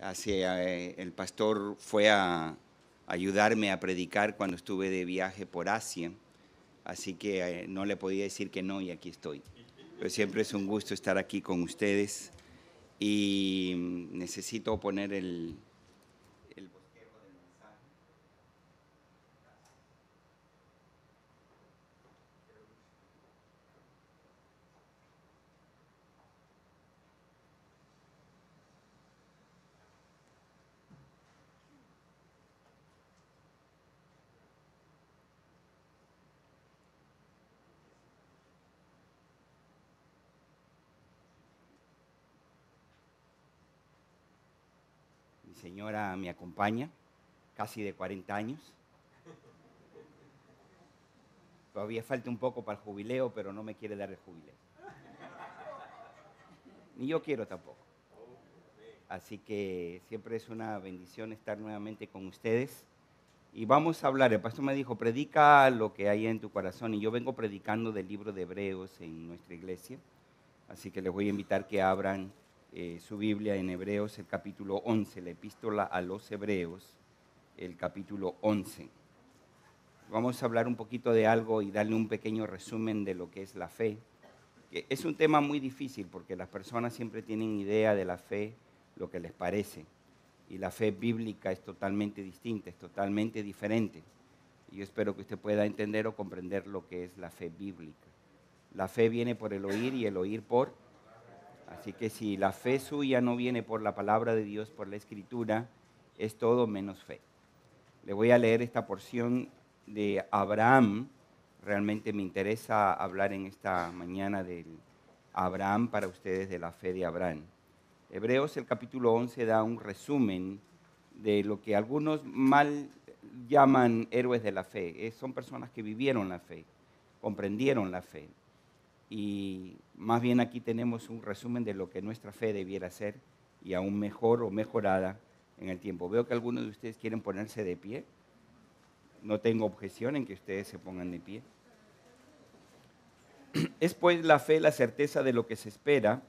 El pastor fue a ayudarme a predicar cuando estuve de viaje por Asia, así que no le podía decir que no y aquí estoy. Pero siempre es un gusto estar aquí con ustedes y necesito poner el bosquejo del mensaje. Mi señora me acompaña, casi de 40 años. Todavía falta un poco para el jubileo, pero no me quiere dar el jubileo. Ni yo quiero tampoco. Así que siempre es una bendición estar nuevamente con ustedes. Y vamos a hablar, el pastor me dijo, predica lo que hay en tu corazón. Y yo vengo predicando del libro de Hebreos en nuestra iglesia. Así que les voy a invitar que abran su Biblia en Hebreos, el capítulo 11, la epístola a los Hebreos, el capítulo 11. Vamos a hablar un poquito de algo y darle un pequeño resumen de lo que es la fe. Es un tema muy difícil porque las personas siempre tienen idea de la fe, lo que les parece. Y la fe bíblica es totalmente distinta, es totalmente diferente. Y yo espero que usted pueda entender o comprender lo que es la fe bíblica. La fe viene por el oír y el oír por. Así que si la fe suya no viene por la palabra de Dios, por la Escritura, es todo menos fe. Le voy a leer esta porción de Abraham. Realmente me interesa hablar en esta mañana de Abraham para ustedes, de la fe de Abraham. Hebreos, el capítulo 11, da un resumen de lo que algunos mal llaman héroes de la fe. Son personas que vivieron la fe, comprendieron la fe. Y más bien aquí tenemos un resumen de lo que nuestra fe debiera ser y aún mejor o mejorada en el tiempo. Veo que algunos de ustedes quieren ponerse de pie. No tengo objeción en que ustedes se pongan de pie. Es pues la fe la certeza de lo que se espera,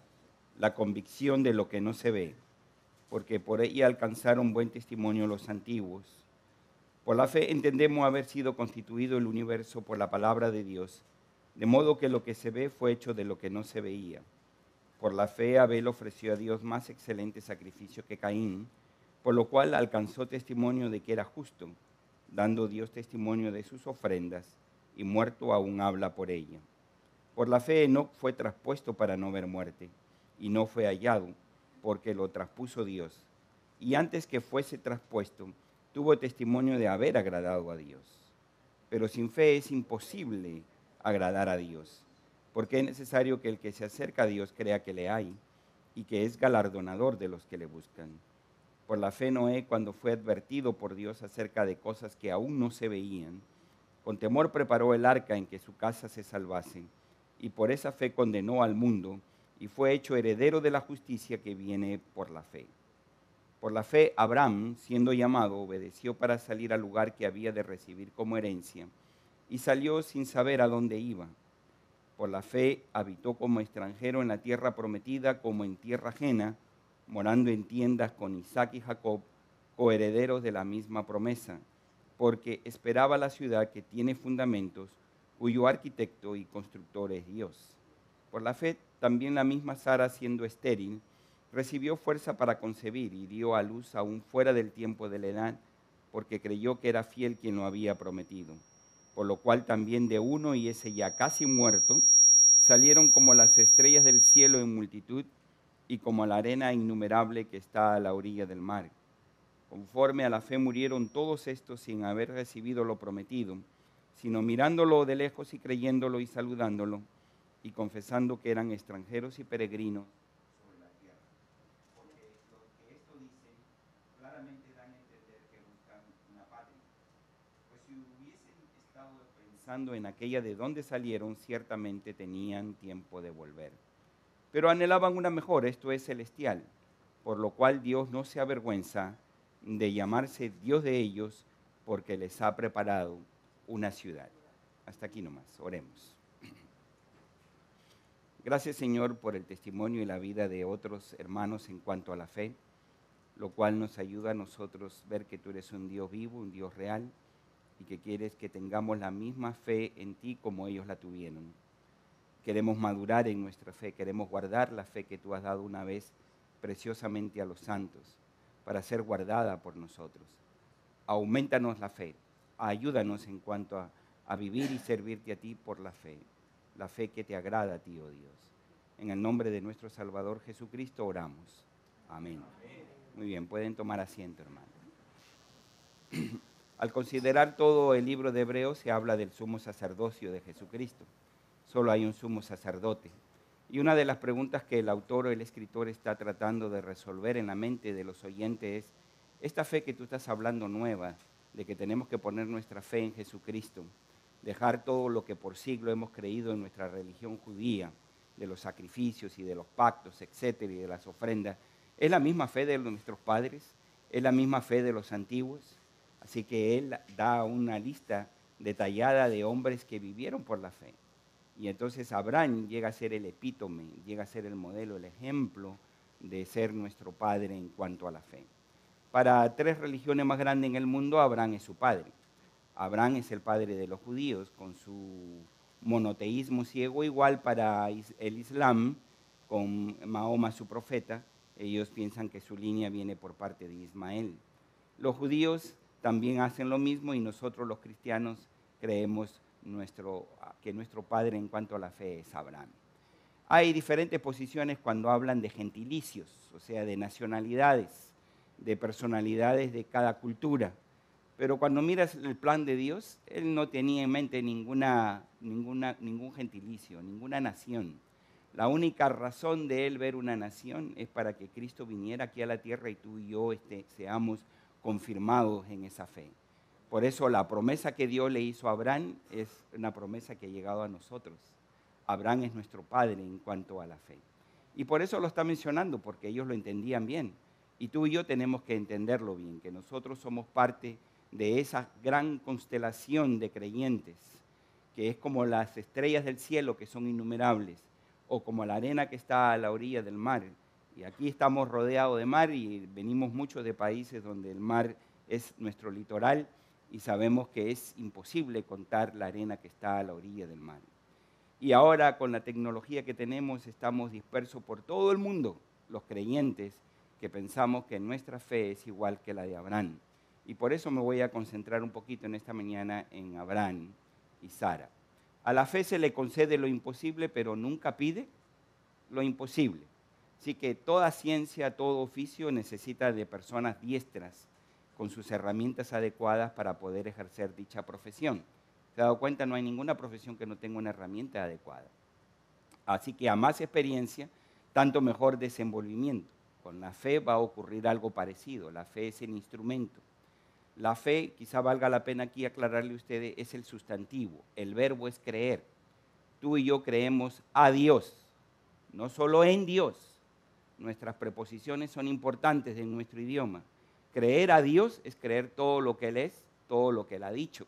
la convicción de lo que no se ve, porque por ella alcanzaron buen testimonio los antiguos. Por la fe entendemos haber sido constituido el universo por la palabra de Dios, de modo que lo que se ve fue hecho de lo que no se veía. Por la fe Abel ofreció a Dios más excelente sacrificio que Caín, por lo cual alcanzó testimonio de que era justo, dando Dios testimonio de sus ofrendas, y muerto aún habla por ella. Por la fe Enoc fue traspuesto para no ver muerte, y no fue hallado, porque lo traspuso Dios. Y antes que fuese traspuesto, tuvo testimonio de haber agradado a Dios. Pero sin fe es imposible agradar a Dios, porque es necesario que el que se acerca a Dios crea que le hay, y que es galardonador de los que le buscan. Por la fe Noé, cuando fue advertido por Dios acerca de cosas que aún no se veían, con temor preparó el arca en que su casa se salvase, y por esa fe condenó al mundo, y fue hecho heredero de la justicia que viene por la fe. Por la fe Abraham, siendo llamado, obedeció para salir al lugar que había de recibir como herencia, y salió sin saber a dónde iba. Por la fe habitó como extranjero en la tierra prometida, como en tierra ajena, morando en tiendas con Isaac y Jacob, coherederos de la misma promesa, porque esperaba la ciudad que tiene fundamentos, cuyo arquitecto y constructor es Dios. Por la fe también la misma Sara, siendo estéril, recibió fuerza para concebir y dio a luz aún fuera del tiempo de la edad, porque creyó que era fiel quien lo había prometido. Por lo cual también de uno, y ese ya casi muerto, salieron como las estrellas del cielo en multitud y como la arena innumerable que está a la orilla del mar. Conforme a la fe murieron todos estos sin haber recibido lo prometido, sino mirándolo de lejos y creyéndolo y saludándolo, y confesando que eran extranjeros y peregrinos sobre la tierra. Porque lo que esto dice claramente dan a entender que buscan una patria. Pues si hubiesen estado pensando en aquella de donde salieron, ciertamente tenían tiempo de volver. Pero anhelaban una mejor, esto es celestial, por lo cual Dios no se avergüenza de llamarse Dios de ellos, porque les ha preparado una ciudad. Hasta aquí nomás, oremos. Gracias, Señor, por el testimonio y la vida de otros hermanos en cuanto a la fe. lo cual nos ayuda a nosotros ver que tú eres un Dios vivo, un Dios real, y que quieres que tengamos la misma fe en ti como ellos la tuvieron. Queremos madurar en nuestra fe, queremos guardar la fe que tú has dado una vez preciosamente a los santos, para ser guardada por nosotros. Aumentanos la fe, ayúdanos en cuanto a vivir y servirte a ti por la fe que te agrada a ti, oh Dios. En el nombre de nuestro Salvador Jesucristo oramos. Amén. Muy bien, pueden tomar asiento, hermano. Al considerar todo el libro de Hebreos, se habla del sumo sacerdocio de Jesucristo. Solo hay un sumo sacerdote. Y una de las preguntas que el autor o el escritor está tratando de resolver en la mente de los oyentes es, esta fe que tú estás hablando nueva, de que tenemos que poner nuestra fe en Jesucristo, dejar todo lo que por siglo hemos creído en nuestra religión judía, de los sacrificios y de los pactos, etcétera, y de las ofrendas, ¿es la misma fe de nuestros padres? ¿Es la misma fe de los antiguos? Así que él da una lista detallada de hombres que vivieron por la fe. Y entonces Abraham llega a ser el epítome, llega a ser el modelo, el ejemplo de ser nuestro padre en cuanto a la fe. Para tres religiones más grandes en el mundo, Abraham es su padre. Abraham es el padre de los judíos, con su monoteísmo ciego. Igual para el Islam, con Mahoma su profeta, ellos piensan que su línea viene por parte de Ismael. Los judíos también hacen lo mismo y nosotros los cristianos creemos que nuestro padre en cuanto a la fe es Abraham. Hay diferentes posiciones cuando hablan de gentilicios, o sea, de nacionalidades, de personalidades de cada cultura. Pero cuando miras el plan de Dios, Él no tenía en mente ningún gentilicio, ninguna nación. La única razón de Él ver una nación es para que Cristo viniera aquí a la tierra y tú y yo seamos confirmados en esa fe. Por eso la promesa que Dios le hizo a Abraham es una promesa que ha llegado a nosotros. Abraham es nuestro padre en cuanto a la fe. Y por eso lo está mencionando, porque ellos lo entendían bien. Y tú y yo tenemos que entenderlo bien, que nosotros somos parte de esa gran constelación de creyentes, que es como las estrellas del cielo, que son innumerables, o como la arena que está a la orilla del mar. Y aquí estamos rodeados de mar y venimos muchos de países donde el mar es nuestro litoral y sabemos que es imposible contar la arena que está a la orilla del mar. Y ahora con la tecnología que tenemos estamos dispersos por todo el mundo, los creyentes que pensamos que nuestra fe es igual que la de Abraham. Y por eso me voy a concentrar un poquito en esta mañana en Abraham y Sara. A la fe se le concede lo imposible, pero nunca pide lo imposible. Así que toda ciencia, todo oficio necesita de personas diestras con sus herramientas adecuadas para poder ejercer dicha profesión. ¿Se ha dado cuenta? No hay ninguna profesión que no tenga una herramienta adecuada. Así que a más experiencia, tanto mejor desenvolvimiento. Con la fe va a ocurrir algo parecido. La fe es el instrumento. La fe, quizá valga la pena aquí aclararle a ustedes, es el sustantivo. El verbo es creer. Tú y yo creemos a Dios, no solo en Dios. Nuestras preposiciones son importantes en nuestro idioma. Creer a Dios es creer todo lo que Él es, todo lo que Él ha dicho.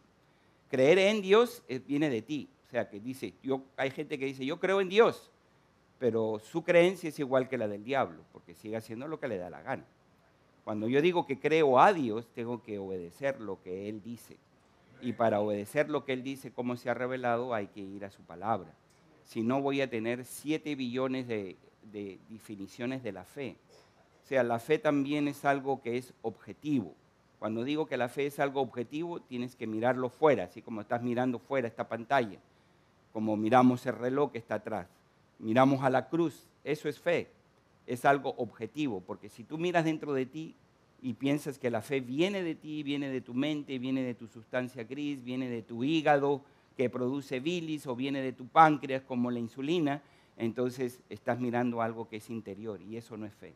Creer en Dios viene de ti. O sea, que dice, hay gente que dice, yo creo en Dios, pero su creencia es igual que la del diablo, porque sigue haciendo lo que le da la gana. Cuando yo digo que creo a Dios, tengo que obedecer lo que Él dice. Y para obedecer lo que Él dice, como se ha revelado, hay que ir a su palabra. Si no, voy a tener 7 billones de definiciones de la fe. O sea, la fe también es algo que es objetivo. Cuando digo que la fe es algo objetivo, tienes que mirarlo fuera, así como estás mirando fuera esta pantalla, como miramos el reloj que está atrás. Miramos a la cruz, eso es fe. Es algo objetivo, porque si tú miras dentro de ti y piensas que la fe viene de ti, viene de tu mente, viene de tu sustancia gris, viene de tu hígado que produce bilis o viene de tu páncreas como la insulina, entonces estás mirando algo que es interior y eso no es fe.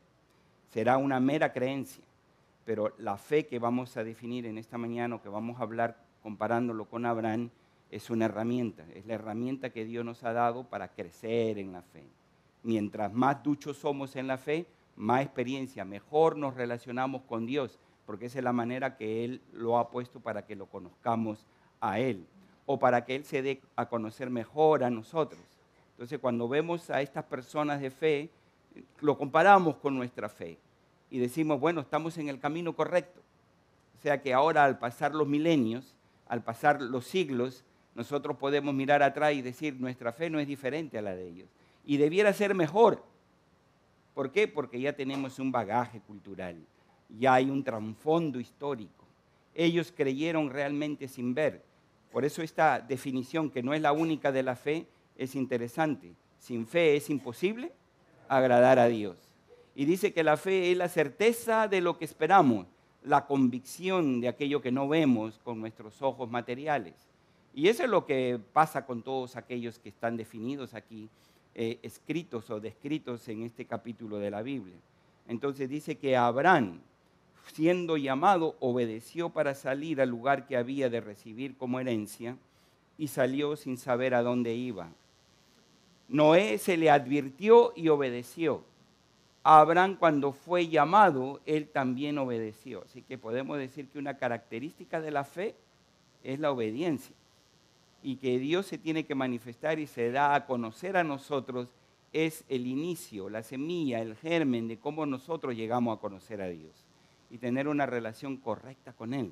Será una mera creencia, pero la fe que vamos a definir en esta mañana o que vamos a hablar comparándolo con Abraham es una herramienta, es la herramienta que Dios nos ha dado para crecer en la fe. Mientras más duchos somos en la fe, más experiencia, mejor nos relacionamos con Dios, porque esa es la manera que Él lo ha puesto para que lo conozcamos a Él, o para que Él se dé a conocer mejor a nosotros. Entonces, cuando vemos a estas personas de fe, lo comparamos con nuestra fe. y decimos, bueno, estamos en el camino correcto. O sea que ahora al pasar los milenios, al pasar los siglos, nosotros podemos mirar atrás y decir, nuestra fe no es diferente a la de ellos. Y debiera ser mejor. ¿Por qué? Porque ya tenemos un bagaje cultural, ya hay un trasfondo histórico. Ellos creyeron realmente sin ver. Por eso esta definición, que no es la única de la fe, es interesante. Sin fe es imposible agradar a Dios. Y dice que la fe es la certeza de lo que esperamos, la convicción de aquello que no vemos con nuestros ojos materiales. Y eso es lo que pasa con todos aquellos que están definidos aquí, escritos o descritos en este capítulo de la Biblia. Entonces dice que Abraham, siendo llamado, obedeció para salir al lugar que había de recibir como herencia y salió sin saber a dónde iba. Noé se le advirtió y obedeció. A Abraham, cuando fue llamado, él también obedeció. Así que podemos decir que una característica de la fe es la obediencia. Y que Dios se tiene que manifestar y se da a conocer a nosotros es el inicio, la semilla, el germen de cómo nosotros llegamos a conocer a Dios y tener una relación correcta con Él.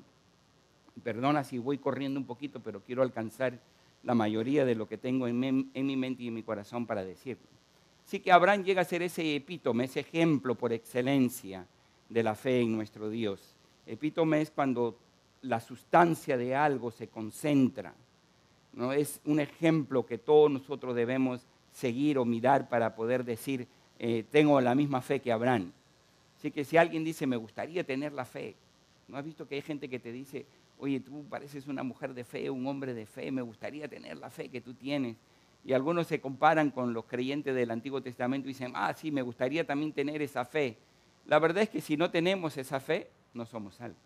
Perdona si voy corriendo un poquito, pero quiero alcanzar la mayoría de lo que tengo en mi mente y en mi corazón para decirlo. Así que Abraham llega a ser ese epítome, ese ejemplo por excelencia de la fe en nuestro Dios. Epítome es cuando la sustancia de algo se concentra, ¿no? Es un ejemplo que todos nosotros debemos seguir o mirar para poder decir, tengo la misma fe que Abraham. Así que si alguien dice, me gustaría tener la fe, ¿no has visto que hay gente que te dice, oye, tú pareces una mujer de fe, un hombre de fe, me gustaría tener la fe que tú tienes? Y algunos se comparan con los creyentes del Antiguo Testamento y dicen, sí, me gustaría también tener esa fe. La verdad es que si no tenemos esa fe, no somos salvos.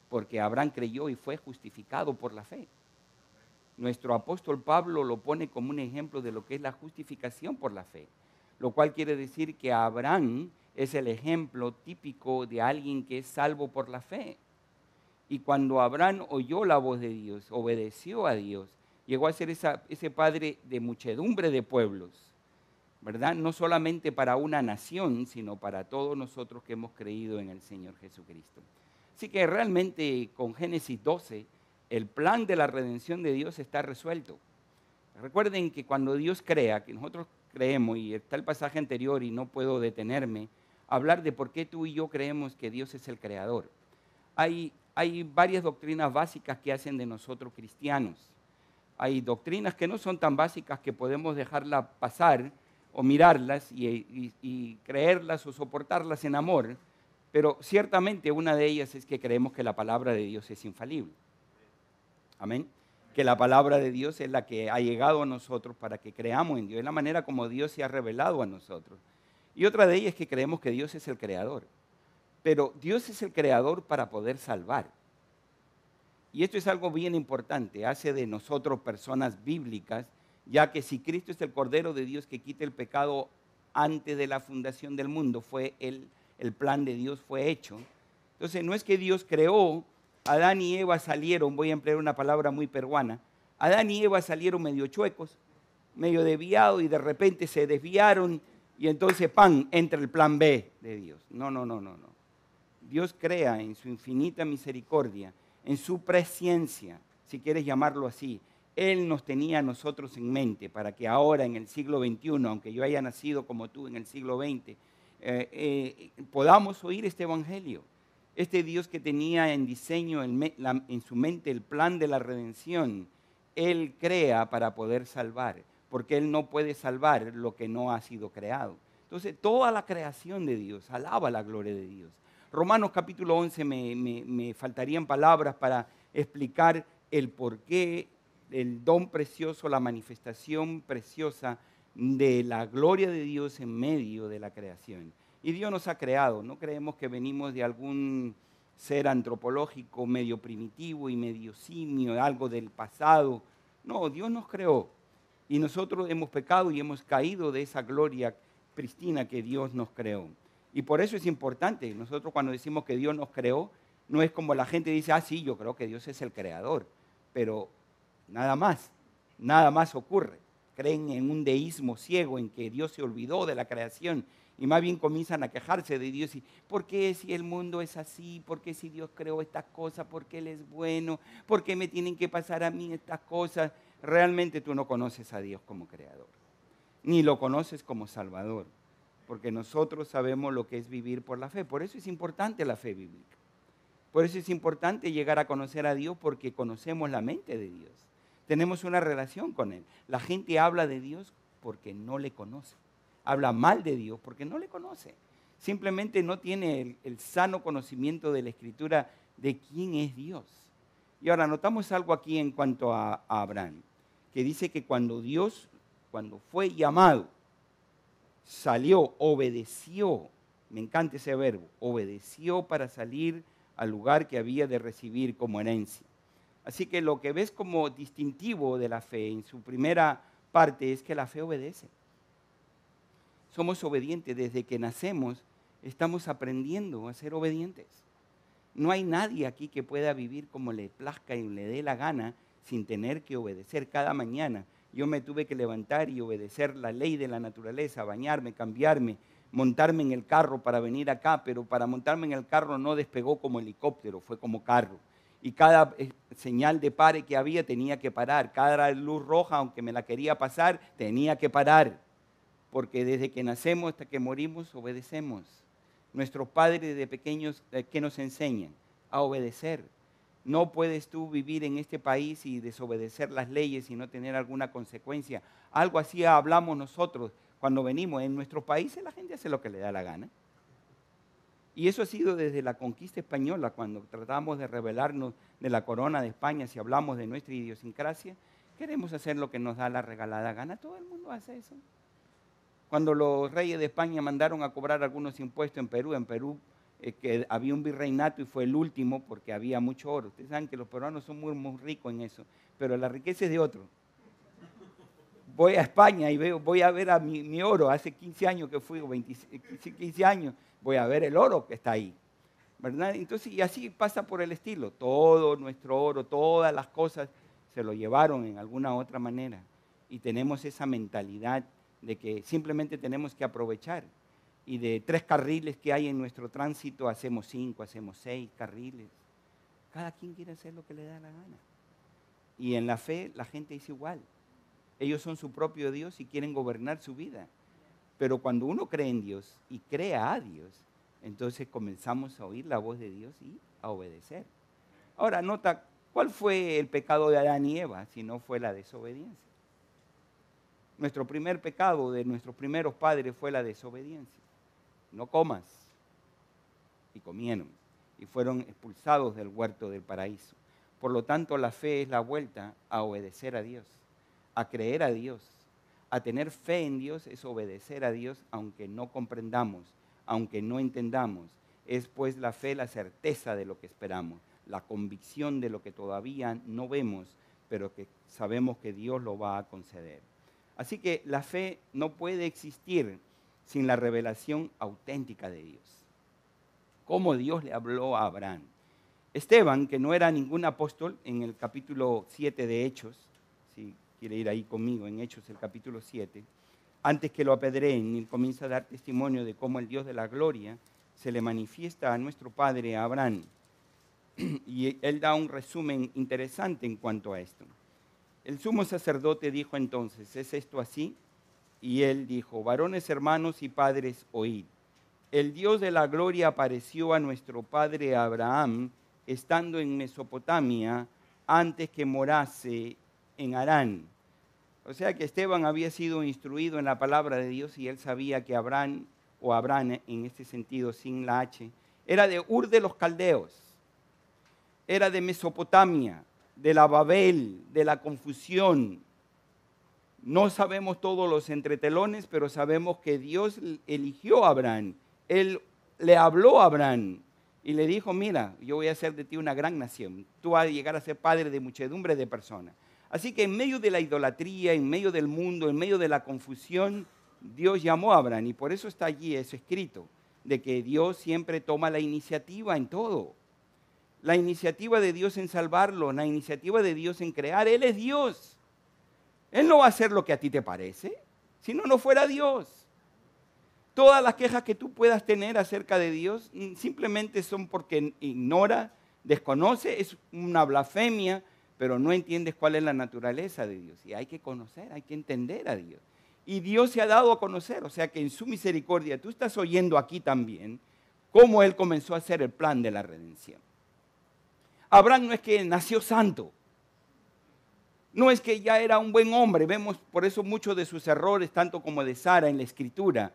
Porque Abraham creyó y fue justificado por la fe. Nuestro apóstol Pablo lo pone como un ejemplo de lo que es la justificación por la fe, lo cual quiere decir que Abraham es el ejemplo típico de alguien que es salvo por la fe. Y cuando Abraham oyó la voz de Dios, obedeció a Dios, llegó a ser ese padre de muchedumbre de pueblos, ¿verdad? No solamente para una nación, sino para todos nosotros que hemos creído en el Señor Jesucristo. Así que realmente con Génesis 12, el plan de la redención de Dios está resuelto. Recuerden que cuando Dios crea, que nosotros creemos, y está el pasaje anterior y no puedo detenerme, hablar de por qué tú y yo creemos que Dios es el creador. Hay varias doctrinas básicas que hacen de nosotros cristianos. Hay doctrinas que no son tan básicas que podemos dejarlas pasar o mirarlas y creerlas o soportarlas en amor, pero ciertamente una de ellas es que creemos que la palabra de Dios es infalible. Amén. Que la palabra de Dios es la que ha llegado a nosotros para que creamos en Dios. Es la manera como Dios se ha revelado a nosotros. Y otra de ellas es que creemos que Dios es el creador. Pero Dios es el creador para poder salvar. Y esto es algo bien importante. Hace de nosotros personas bíblicas, ya que si Cristo es el Cordero de Dios que quita el pecado antes de la fundación del mundo, el plan de Dios fue hecho. Entonces no es que Dios creó, Adán y Eva salieron, voy a emplear una palabra muy peruana, Adán y Eva salieron medio chuecos, medio desviados y de repente se desviaron y entonces ¡pam!, entra el plan B de Dios. No. Dios crea en su infinita misericordia, en su presciencia, si quieres llamarlo así. Él nos tenía a nosotros en mente para que ahora en el siglo XXI, aunque yo haya nacido como tú en el siglo XX, podamos oír este evangelio. Este Dios que tenía en diseño, en su mente, el plan de la redención, Él crea para poder salvar, porque Él no puede salvar lo que no ha sido creado. Entonces, toda la creación de Dios alaba la gloria de Dios. Romanos capítulo 11, me faltarían palabras para explicar el porqué, el don precioso, la manifestación preciosa de la gloria de Dios en medio de la creación. Y Dios nos ha creado, no creemos que venimos de algún ser antropológico medio primitivo y medio simio, algo del pasado. No, Dios nos creó y nosotros hemos pecado y hemos caído de esa gloria pristina que Dios nos creó. Y por eso es importante, nosotros cuando decimos que Dios nos creó, no es como la gente dice, sí, yo creo que Dios es el creador, pero nada más ocurre. Creen en un deísmo ciego, en que Dios se olvidó de la creación Y más bien comienzan a quejarse de Dios. Y, ¿por qué si el mundo es así? ¿Por qué si Dios creó estas cosas? ¿Por qué Él es bueno? ¿Por qué me tienen que pasar a mí estas cosas? Realmente tú no conoces a Dios como creador, ni lo conoces como Salvador, porque nosotros sabemos lo que es vivir por la fe. Por eso es importante la fe bíblica. Por eso es importante llegar a conocer a Dios, porque conocemos la mente de Dios. Tenemos una relación con Él. La gente habla de Dios porque no le conoce. Habla mal de Dios porque no le conoce. Simplemente no tiene el sano conocimiento de la Escritura de quién es Dios. Y ahora notamos algo aquí en cuanto a Abraham, que dice que cuando fue llamado, salió, obedeció. Me encanta ese verbo, obedeció para salir al lugar que había de recibir como herencia. Así que lo que ves como distintivo de la fe en su primera parte es que la fe obedece. Somos obedientes desde que nacemos, estamos aprendiendo a ser obedientes. No hay nadie aquí que pueda vivir como le plazca y le dé la gana sin tener que obedecer cada mañana. Yo me tuve que levantar y obedecer la ley de la naturaleza, bañarme, cambiarme, montarme en el carro para venir acá, pero para montarme en el carro no despegó como helicóptero, fue como carro. Y cada señal de pare que había tenía que parar, cada luz roja, aunque me la quería pasar, tenía que parar, porque desde que nacemos hasta que morimos obedecemos. Nuestros padres desde pequeños, ¿qué nos enseñan? A obedecer. No puedes tú vivir en este país y desobedecer las leyes y no tener alguna consecuencia. Algo así hablamos nosotros cuando venimos. En nuestros países la gente hace lo que le da la gana. Y eso ha sido desde la conquista española, cuando tratamos de rebelarnos de la corona de España, si hablamos de nuestra idiosincrasia, queremos hacer lo que nos da la regalada gana. Todo el mundo hace eso. Cuando los reyes de España mandaron a cobrar algunos impuestos en Perú, que había un virreinato y fue el último porque había mucho oro. Ustedes saben que los peruanos son muy ricos en eso, pero la riqueza es de otro. Voy a España y voy a ver a mi oro. Hace 15 años que fui, 15 años, voy a ver el oro que está ahí, ¿verdad? Entonces, y así pasa por el estilo. Todo nuestro oro, todas las cosas se lo llevaron en alguna otra manera. Y tenemos esa mentalidad de que simplemente tenemos que aprovechar. Y de 3 carriles que hay en nuestro tránsito, hacemos 5, hacemos 6 carriles. Cada quien quiere hacer lo que le da la gana. Y en la fe la gente es igual. Ellos son su propio Dios y quieren gobernar su vida. Pero cuando uno cree en Dios y crea a Dios, entonces comenzamos a oír la voz de Dios y a obedecer. Ahora, nota, ¿cuál fue el pecado de Adán y Eva si no fue la desobediencia? Nuestro primer pecado de nuestros primeros padres fue la desobediencia. No comas. Y comieron. Y fueron expulsados del huerto del paraíso. Por lo tanto, la fe es la vuelta a obedecer a Dios, a creer a Dios. A tener fe en Dios es obedecer a Dios aunque no comprendamos, aunque no entendamos. Es pues la fe la certeza de lo que esperamos, la convicción de lo que todavía no vemos, pero que sabemos que Dios lo va a conceder. Así que la fe no puede existir sin la revelación auténtica de Dios. Cómo Dios le habló a Abraham. Esteban, que no era ningún apóstol, en el capítulo 7 de Hechos, si quiere ir ahí conmigo, en Hechos el capítulo 7, antes que lo apedreen, él comienza a dar testimonio de cómo el Dios de la gloria se le manifiesta a nuestro padre Abraham. Y él da un resumen interesante en cuanto a esto. El sumo sacerdote dijo entonces, ¿es esto así? Y él dijo, varones, hermanos y padres, oíd. El Dios de la gloria apareció a nuestro padre Abraham, estando en Mesopotamia, antes que morase en Harán. O sea que Esteban había sido instruido en la palabra de Dios y él sabía que Abraham, o Abraham en este sentido sin la H, era de Ur de los Caldeos, era de Mesopotamia, de la Babel, de la confusión. No sabemos todos los entretelones, pero sabemos que Dios eligió a Abraham. Él le habló a Abraham y le dijo, mira, yo voy a hacer de ti una gran nación. Tú vas a llegar a ser padre de muchedumbre de personas. Así que en medio de la idolatría, en medio del mundo, en medio de la confusión, Dios llamó a Abraham. Y por eso está allí eso escrito, de que Dios siempre toma la iniciativa en todo. La iniciativa de Dios en salvarlo, la iniciativa de Dios en crear. Él es Dios. Él no va a hacer lo que a ti te parece, si no, no fuera Dios. Todas las quejas que tú puedas tener acerca de Dios simplemente son porque ignora, desconoce, es una blasfemia, pero no entiendes cuál es la naturaleza de Dios. Y hay que conocer, hay que entender a Dios. Y Dios se ha dado a conocer, o sea que en su misericordia, tú estás oyendo aquí también cómo Él comenzó a hacer el plan de la redención. Abraham no es que nació santo, no es que ya era un buen hombre, vemos por eso muchos de sus errores, tanto como de Sara en la Escritura,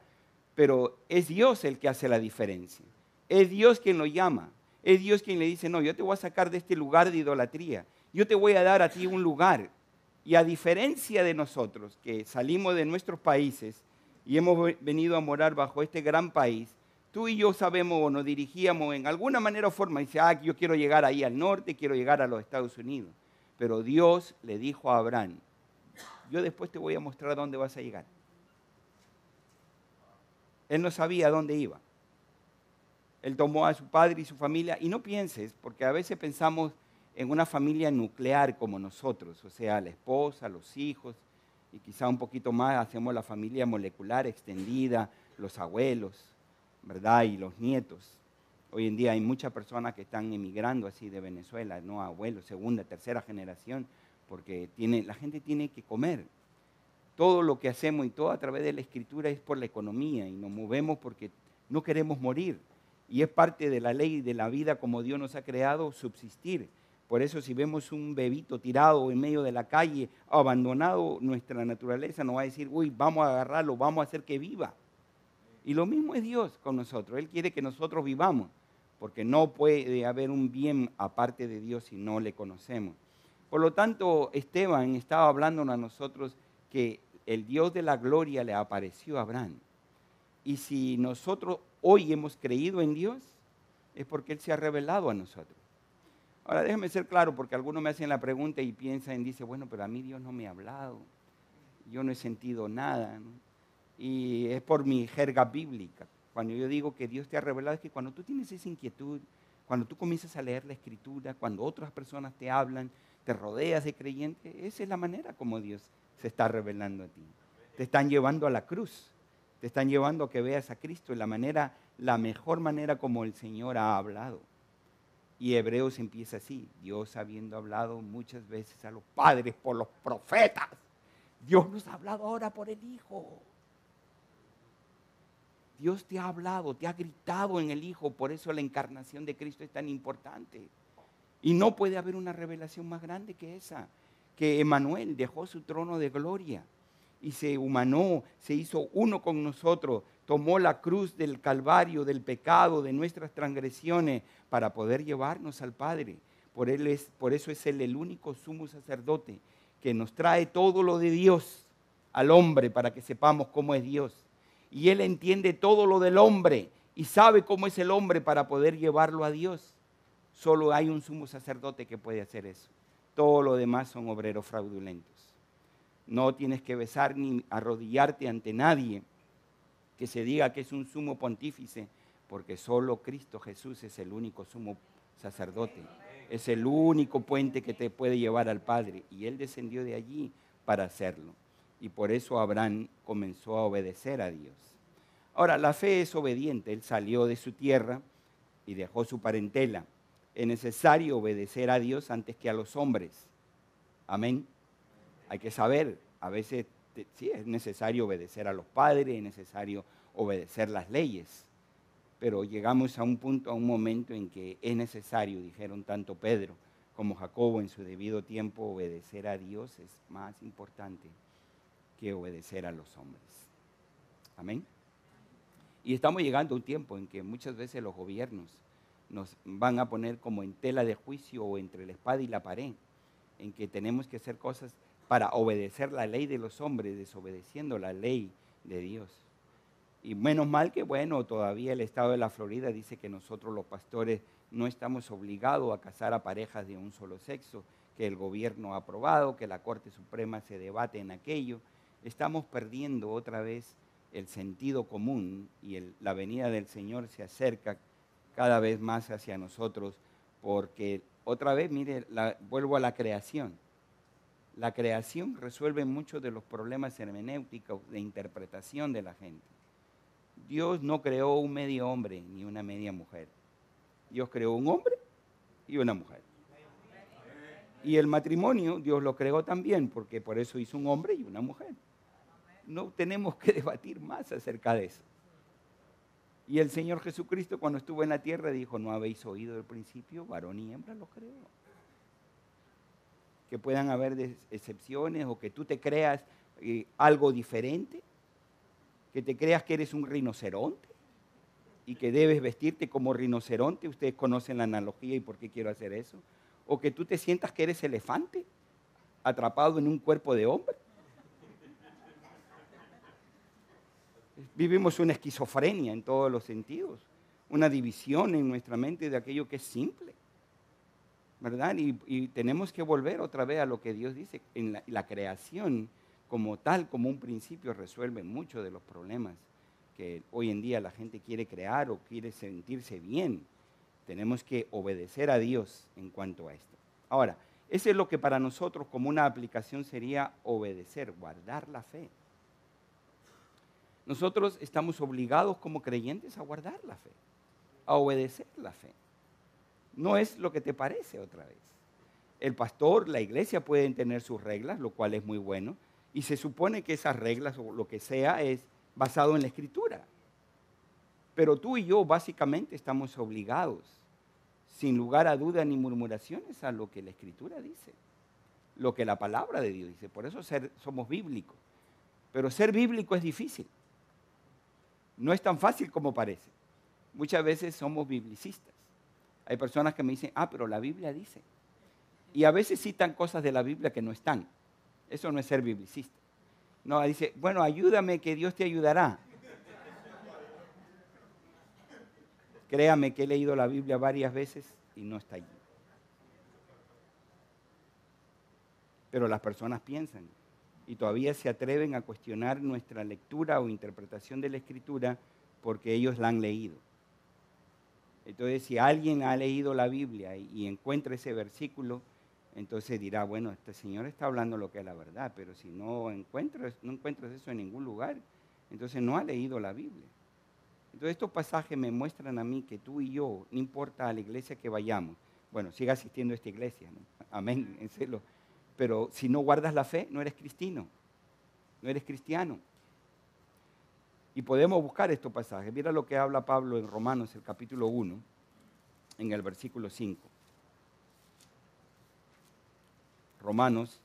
pero es Dios el que hace la diferencia. Es Dios quien lo llama. Es Dios quien le dice, no, yo te voy a sacar de este lugar de idolatría. Yo te voy a dar a ti un lugar. Y a diferencia de nosotros, que salimos de nuestros países y hemos venido a morar bajo este gran país, tú y yo sabemos o nos dirigíamos en alguna manera o forma. Dice, yo quiero llegar ahí al norte, quiero llegar a los Estados Unidos. Pero Dios le dijo a Abraham, yo después te voy a mostrar a dónde vas a llegar. Él no sabía a dónde iba. Él tomó a su padre y su familia, y no pienses, porque a veces pensamos en una familia nuclear como nosotros, o sea, la esposa, los hijos, y quizá un poquito más hacemos la familia molecular extendida, los abuelos, ¿verdad? Y los nietos. Hoy en día hay muchas personas que están emigrando así de Venezuela, no abuelos, segunda, tercera generación, porque la gente tiene que comer. Todo lo que hacemos y todo a través de la Escritura es por la economía y nos movemos porque no queremos morir. Y es parte de la ley de la vida como Dios nos ha creado, subsistir. Por eso si vemos un bebito tirado en medio de la calle, abandonado, nuestra naturaleza nos va a decir, uy, vamos a agarrarlo, vamos a hacer que viva. Y lo mismo es Dios con nosotros. Él quiere que nosotros vivamos, porque no puede haber un bien aparte de Dios si no le conocemos. Por lo tanto, Esteban estaba hablándonos a nosotros que el Dios de la gloria le apareció a Abraham. Y si nosotros hoy hemos creído en Dios, es porque Él se ha revelado a nosotros. Ahora déjame ser claro, porque algunos me hacen la pregunta y piensan, dice, bueno, pero a mí Dios no me ha hablado, yo no he sentido nada, ¿no? Y es por mi jerga bíblica. Cuando yo digo que Dios te ha revelado, es que cuando tú tienes esa inquietud, cuando tú comienzas a leer la Escritura, cuando otras personas te hablan, te rodeas de creyentes, esa es la manera como Dios se está revelando a ti. Te están llevando a la cruz, te están llevando a que veas a Cristo, la mejor manera como el Señor ha hablado. Y Hebreos empieza así, Dios habiendo hablado muchas veces a los padres por los profetas, Dios nos ha hablado ahora por el Hijo. Dios te ha hablado, te ha gritado en el Hijo, por eso la encarnación de Cristo es tan importante. Y no puede haber una revelación más grande que esa, que Emmanuel dejó su trono de gloria y se humanó, se hizo uno con nosotros, tomó la cruz del Calvario, del pecado, de nuestras transgresiones, para poder llevarnos al Padre. Por eso es Él el único sumo sacerdote que nos trae todo lo de Dios al hombre para que sepamos cómo es Dios. Y Él entiende todo lo del hombre y sabe cómo es el hombre para poder llevarlo a Dios. Solo hay un sumo sacerdote que puede hacer eso. Todo lo demás son obreros fraudulentos. No tienes que besar ni arrodillarte ante nadie que se diga que es un sumo pontífice, porque solo Cristo Jesús es el único sumo sacerdote. Es el único puente que te puede llevar al Padre. Y Él descendió de allí para hacerlo. Y por eso Abraham comenzó a obedecer a Dios. Ahora, la fe es obediente. Él salió de su tierra y dejó su parentela. Es necesario obedecer a Dios antes que a los hombres. Amén. Hay que saber, a veces sí es necesario obedecer a los padres, es necesario obedecer las leyes. Pero llegamos a un punto, a un momento en que es necesario, dijeron tanto Pedro como Jacobo en su debido tiempo, obedecer a Dios es más importante que obedecer a los hombres. Amén. Y estamos llegando a un tiempo en que muchas veces los gobiernos nos van a poner como en tela de juicio o entre la espada y la pared, en que tenemos que hacer cosas para obedecer la ley de los hombres, desobedeciendo la ley de Dios. Y menos mal que, bueno, todavía el estado de la Florida dice que nosotros los pastores no estamos obligados a casar a parejas de un solo sexo, que el gobierno ha aprobado, que la Corte Suprema se debate en aquello. Estamos perdiendo otra vez el sentido común y la venida del Señor se acerca cada vez más hacia nosotros, porque otra vez, mire, vuelvo a la creación. La creación resuelve muchos de los problemas hermenéuticos de interpretación de la gente. Dios no creó un medio hombre ni una media mujer. Dios creó un hombre y una mujer. Y el matrimonio Dios lo creó también, porque por eso hizo un hombre y una mujer. No tenemos que debatir más acerca de eso. Y el Señor Jesucristo, cuando estuvo en la tierra, dijo: ¿no habéis oído del principio? Varón y hembra lo creó. Que puedan haber excepciones o que tú te creas algo diferente, que te creas que eres un rinoceronte y que debes vestirte como rinoceronte. Ustedes conocen la analogía y por qué quiero hacer eso. O que tú te sientas que eres elefante atrapado en un cuerpo de hombre. Vivimos una esquizofrenia en todos los sentidos, una división en nuestra mente de aquello que es simple, ¿verdad? Y tenemos que volver otra vez a lo que Dios dice. En la creación como tal, como un principio, resuelve muchos de los problemas que hoy en día la gente quiere crear o quiere sentirse bien. Tenemos que obedecer a Dios en cuanto a esto. Ahora, eso es lo que para nosotros como una aplicación sería obedecer, guardar la fe. Nosotros estamos obligados como creyentes a guardar la fe, a obedecer la fe. No es lo que te parece otra vez. El pastor, la iglesia pueden tener sus reglas, lo cual es muy bueno, y se supone que esas reglas o lo que sea es basado en la Escritura. Pero tú y yo básicamente estamos obligados, sin lugar a duda ni murmuraciones, a lo que la Escritura dice, lo que la palabra de Dios dice. Por eso somos bíblicos. Pero ser bíblico es difícil. No es tan fácil como parece. Muchas veces somos biblicistas. Hay personas que me dicen: pero la Biblia dice. Y a veces citan cosas de la Biblia que no están. Eso no es ser biblicista. No, dice: bueno, ayúdame que Dios te ayudará. Créame que he leído la Biblia varias veces y no está allí. Pero las personas piensan y todavía se atreven a cuestionar nuestra lectura o interpretación de la Escritura porque ellos la han leído. Entonces, si alguien ha leído la Biblia y encuentra ese versículo, entonces dirá: bueno, este señor está hablando lo que es la verdad, pero si no encuentras eso en ningún lugar, entonces no ha leído la Biblia. Entonces, estos pasajes me muestran a mí que tú y yo, no importa a la iglesia que vayamos, bueno, siga asistiendo a esta iglesia, ¿no? Amén, en serio. Pero si no guardas la fe, no eres cristiano, no eres cristiano. Y podemos buscar estos pasajes. Mira lo que habla Pablo en Romanos, el capítulo 1, en el versículo 5. Romanos,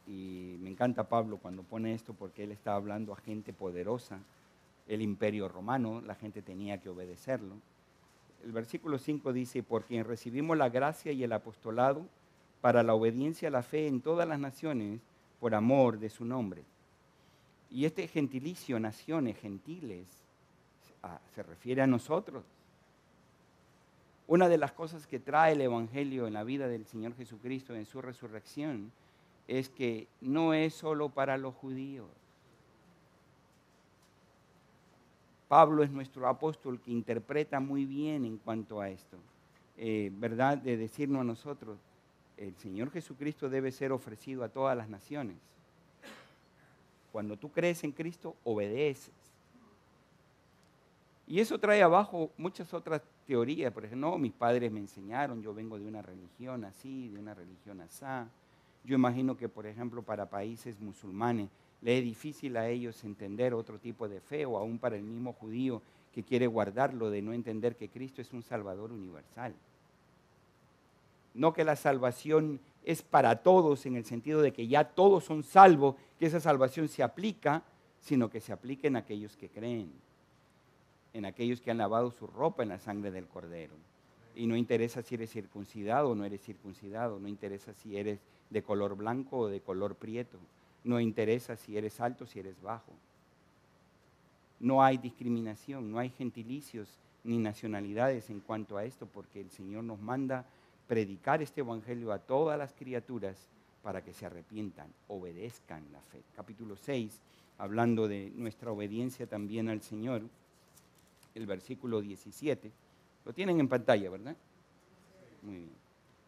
y me encanta Pablo cuando pone esto porque él está hablando a gente poderosa. El imperio romano, la gente tenía que obedecerlo. El versículo 5 dice: por quien recibimos la gracia y el apostolado para la obediencia a la fe en todas las naciones por amor de su nombre. Y este gentilicio, naciones, gentiles, se refiere a nosotros. Una de las cosas que trae el Evangelio en la vida del Señor Jesucristo en su resurrección es que no es solo para los judíos. Pablo es nuestro apóstol que interpreta muy bien en cuanto a esto, ¿verdad? De decirnos a nosotros: el Señor Jesucristo debe ser ofrecido a todas las naciones. Cuando tú crees en Cristo, obedeces. Y eso trae abajo muchas otras teorías. Por ejemplo, no, mis padres me enseñaron, yo vengo de una religión así, de una religión asá. Yo imagino que, por ejemplo, para países musulmanes, le es difícil a ellos entender otro tipo de fe, o aún para el mismo judío que quiere guardarlo, de no entender que Cristo es un Salvador universal. No que la salvación es para todos en el sentido de que ya todos son salvos, que esa salvación se aplica, sino que se aplica en aquellos que creen, en aquellos que han lavado su ropa en la sangre del Cordero. Y no interesa si eres circuncidado o no eres circuncidado, no interesa si eres de color blanco o de color prieto, no interesa si eres alto o si eres bajo. No hay discriminación, no hay gentilicios ni nacionalidades en cuanto a esto, porque el Señor nos manda predicar este evangelio a todas las criaturas para que se arrepientan, obedezcan la fe. Capítulo 6, hablando de nuestra obediencia también al Señor, el versículo 17. Lo tienen en pantalla, ¿verdad? Muy bien.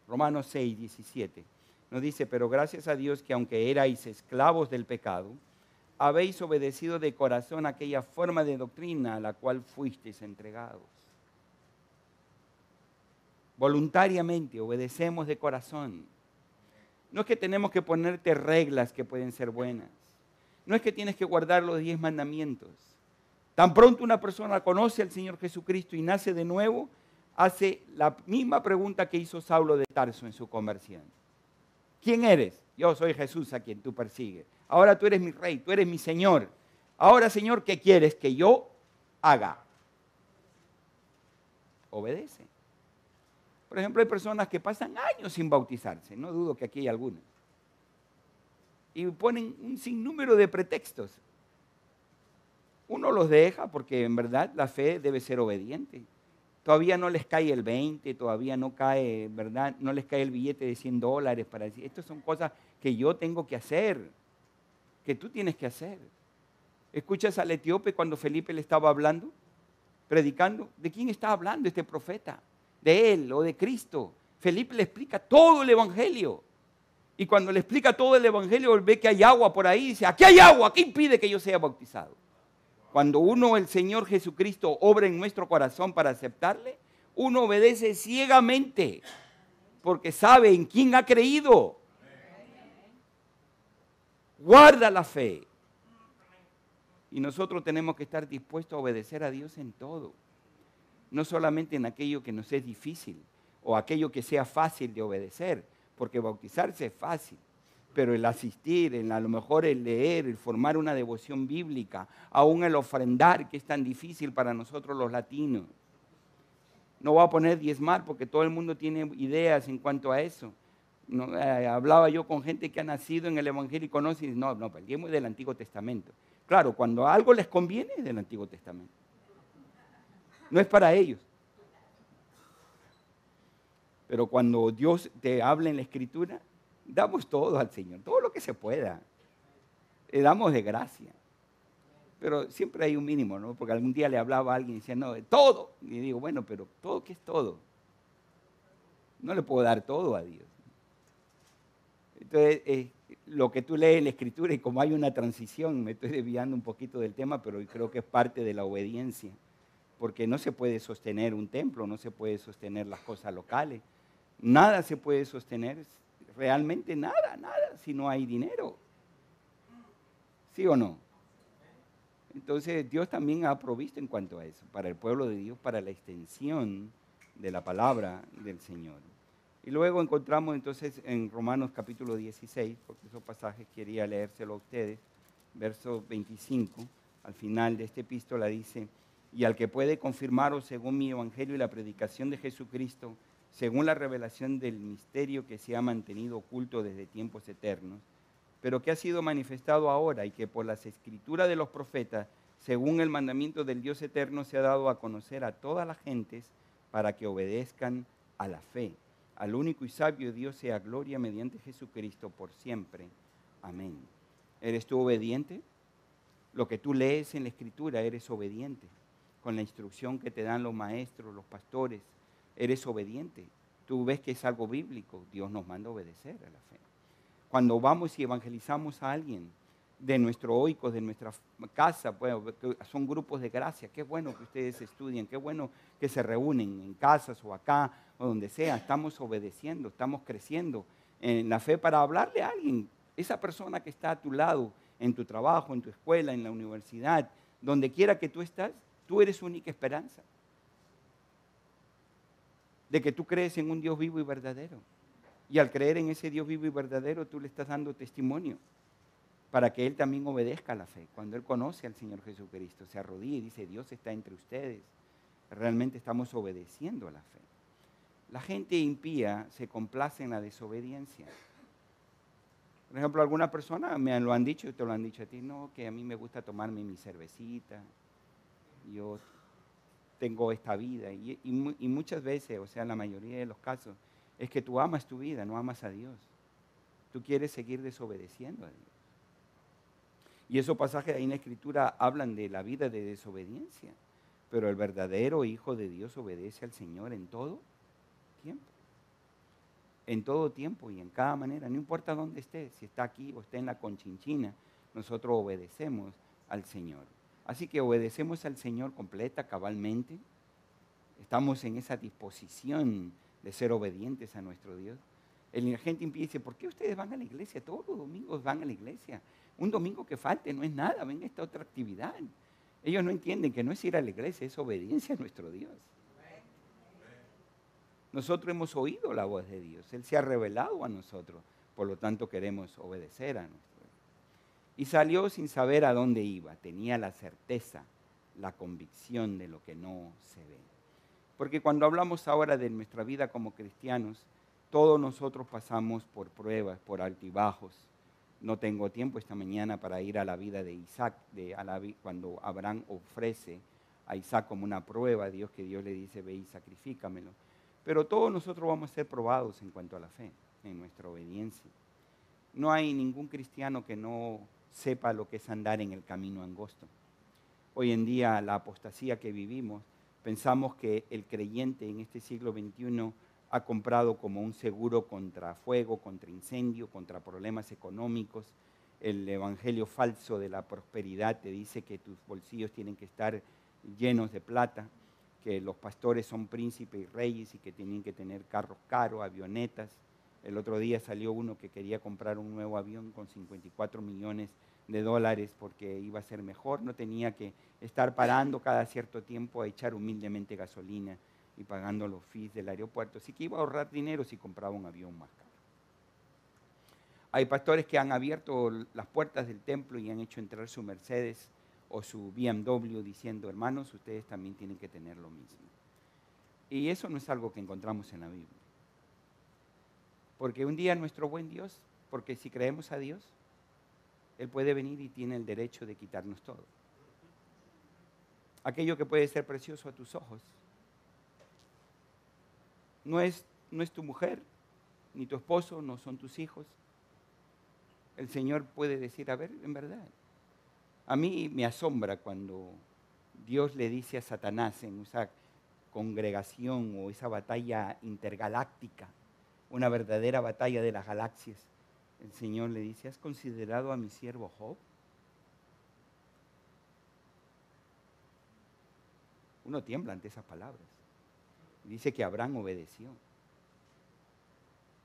Romanos 6, 17. Nos dice: pero gracias a Dios que aunque erais esclavos del pecado, habéis obedecido de corazón aquella forma de doctrina a la cual fuisteis entregados. Voluntariamente obedecemos de corazón. No es que tenemos que ponerte reglas que pueden ser buenas. No es que tienes que guardar los 10 mandamientos. Tan pronto una persona conoce al Señor Jesucristo y nace de nuevo, hace la misma pregunta que hizo Saulo de Tarso en su conversión. ¿Quién eres? Yo soy Jesús a quien tú persigues. Ahora tú eres mi rey, tú eres mi Señor. Ahora, Señor, ¿qué quieres que yo haga? Obedece. Por ejemplo, hay personas que pasan años sin bautizarse, no dudo que aquí hay algunas, y ponen un sinnúmero de pretextos. Uno los deja porque en verdad la fe debe ser obediente. Todavía no les cae el 20, todavía no cae, ¿verdad? No les cae el billete de $100 para decir, estas son cosas que yo tengo que hacer, que tú tienes que hacer. ¿Escuchas al etíope cuando Felipe le estaba hablando, predicando? ¿De quién está hablando este profeta? ¿De él o de Cristo? Felipe le explica todo el evangelio. Y cuando le explica todo el evangelio, él ve que hay agua por ahí y dice, aquí hay agua, ¿qué impide que yo sea bautizado? Cuando uno, el Señor Jesucristo, obra en nuestro corazón para aceptarle, uno obedece ciegamente porque sabe en quién ha creído. Guarda la fe. Y nosotros tenemos que estar dispuestos a obedecer a Dios en todo. No solamente en aquello que nos es difícil o aquello que sea fácil de obedecer, porque bautizarse es fácil. Pero el asistir, a lo mejor el leer, el formar una devoción bíblica, aún el ofrendar, que es tan difícil para nosotros los latinos. No voy a poner diezmar porque todo el mundo tiene ideas en cuanto a eso. No, hablaba yo con gente que ha nacido en el Evangelio y conoce y dice, no, el diezmo es del Antiguo Testamento. Claro, cuando algo les conviene es del Antiguo Testamento. No es para ellos. Pero cuando Dios te habla en la Escritura, damos todo al Señor, todo lo que se pueda. Le damos de gracia. Pero siempre hay un mínimo, ¿no? Porque algún día le hablaba a alguien y decía, no, todo. Y digo, bueno, pero ¿todo qué es todo? No le puedo dar todo a Dios. Entonces, lo que tú lees en la Escritura, y como hay una transición, me estoy desviando un poquito del tema, pero creo que es parte de la obediencia. Porque no se puede sostener un templo, no se puede sostener las cosas locales. Nada se puede sostener, realmente nada, si no hay dinero. ¿Sí o no? Entonces Dios también ha provisto en cuanto a eso, para el pueblo de Dios, para la extensión de la palabra del Señor. Y luego encontramos entonces en Romanos capítulo 16, porque esos pasajes quería leérselo a ustedes, verso 25, al final de esta epístola dice, y al que puede confirmaros según mi evangelio y la predicación de Jesucristo, según la revelación del misterio que se ha mantenido oculto desde tiempos eternos, pero que ha sido manifestado ahora y que por las escrituras de los profetas, según el mandamiento del Dios eterno, se ha dado a conocer a todas las gentes para que obedezcan a la fe. Al único y sabio Dios sea gloria mediante Jesucristo por siempre. Amén. ¿Eres tú obediente? Lo que tú lees en la Escritura, eres obediente. Con la instrucción que te dan los maestros, los pastores, eres obediente. Tú ves que es algo bíblico, Dios nos manda a obedecer a la fe. Cuando vamos y evangelizamos a alguien de nuestro oicos, de nuestra casa, bueno, son grupos de gracia, qué bueno que ustedes estudien, qué bueno que se reúnen en casas o acá o donde sea, estamos obedeciendo, estamos creciendo en la fe para hablarle a alguien, esa persona que está a tu lado, en tu trabajo, en tu escuela, en la universidad, donde quiera que tú estás, tú eres su única esperanza de que tú crees en un Dios vivo y verdadero. Y al creer en ese Dios vivo y verdadero, tú le estás dando testimonio para que Él también obedezca a la fe. Cuando Él conoce al Señor Jesucristo, se arrodilla y dice, Dios está entre ustedes. Realmente estamos obedeciendo a la fe. La gente impía se complace en la desobediencia. Por ejemplo, algunas personas me lo han dicho y te lo han dicho a ti, no, que a mí me gusta tomarme mi cervecita, yo tengo esta vida. Y muchas veces, o sea, en la mayoría de los casos, es que tú amas tu vida, no amas a Dios. Tú quieres seguir desobedeciendo a Dios. Y esos pasajes ahí en la Escritura hablan de la vida de desobediencia. Pero el verdadero Hijo de Dios obedece al Señor en todo tiempo. En todo tiempo y en cada manera. No importa dónde esté, si está aquí o está en la Conchinchina. nosotros obedecemos al Señor. Así que obedecemos al Señor completa, cabalmente. Estamos en esa disposición de ser obedientes a nuestro Dios. La gente empieza, ¿por qué ustedes van a la iglesia? Todos los domingos van a la iglesia. Un domingo que falte no es nada, ven esta otra actividad. Ellos no entienden que no es ir a la iglesia, es obediencia a nuestro Dios. Nosotros hemos oído la voz de Dios, Él se ha revelado a nosotros, por lo tanto queremos obedecer a nuestro Dios. Y salió sin saber a dónde iba, tenía la certeza, la convicción de lo que no se ve. Porque cuando hablamos ahora de nuestra vida como cristianos, todos nosotros pasamos por pruebas, por altibajos. No tengo tiempo esta mañana para ir a la vida de Isaac, cuando Abraham ofrece a Isaac como una prueba a Dios, que Dios le dice, ve y sacrifícamelo. Pero todos nosotros vamos a ser probados en cuanto a la fe, en nuestra obediencia. No hay ningún cristiano que no sepa lo que es andar en el camino angosto. Hoy en día, la apostasía que vivimos, pensamos que el creyente en este siglo XXI ha comprado como un seguro contra fuego, contra incendio, contra problemas económicos. El evangelio falso de la prosperidad te dice que tus bolsillos tienen que estar llenos de plata, que los pastores son príncipes y reyes y que tienen que tener carros caros, avionetas. El otro día salió uno que quería comprar un nuevo avión con 54 millones de dólares porque iba a ser mejor, no tenía que estar parando cada cierto tiempo a echar humildemente gasolina y pagando los fees del aeropuerto, así que iba a ahorrar dinero si compraba un avión más caro. Hay pastores que han abierto las puertas del templo y han hecho entrar su Mercedes o su BMW diciendo, hermanos, ustedes también tienen que tener lo mismo. Y eso no es algo que encontramos en la Biblia. Porque un día nuestro buen Dios, porque si creemos a Dios, Él puede venir y tiene el derecho de quitarnos todo. Aquello que puede ser precioso a tus ojos, no es tu mujer, ni tu esposo, no son tus hijos. El Señor puede decir, a ver, en verdad, a mí me asombra cuando Dios le dice a Satanás en esa congregación o esa batalla intergaláctica, una verdadera batalla de las galaxias, el Señor le dice, ¿has considerado a mi siervo Job? Uno tiembla ante esas palabras. Dice que Abraham obedeció.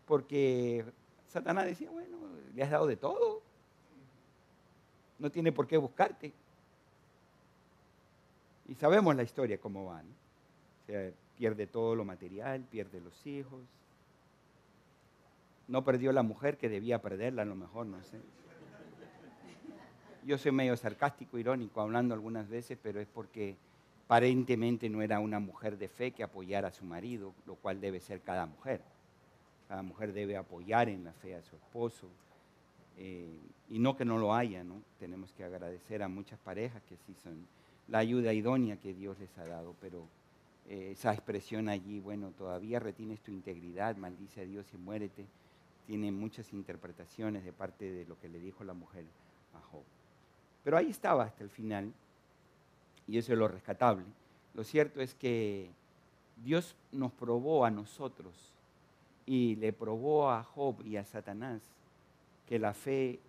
Porque Satanás decía, bueno, le has dado de todo. No tiene por qué buscarte. Y sabemos la historia cómo va, ¿no? O sea, pierde todo lo material, pierde los hijos. No perdió la mujer que debía perderla, a lo mejor, no sé. Yo soy medio sarcástico, irónico, hablando algunas veces, pero es porque aparentemente no era una mujer de fe que apoyara a su marido, lo cual debe ser cada mujer. Cada mujer debe apoyar en la fe a su esposo. Y no que no lo haya, ¿no? Tenemos que agradecer a muchas parejas que sí son la ayuda idónea que Dios les ha dado, pero esa expresión allí, bueno, todavía retienes tu integridad, maldice a Dios y muérete, tiene muchas interpretaciones de parte de lo que le dijo la mujer a Job. Pero ahí estaba hasta el final, y eso es lo rescatable. Lo cierto es que Dios nos probó a nosotros y le probó a Job y a Satanás que la fe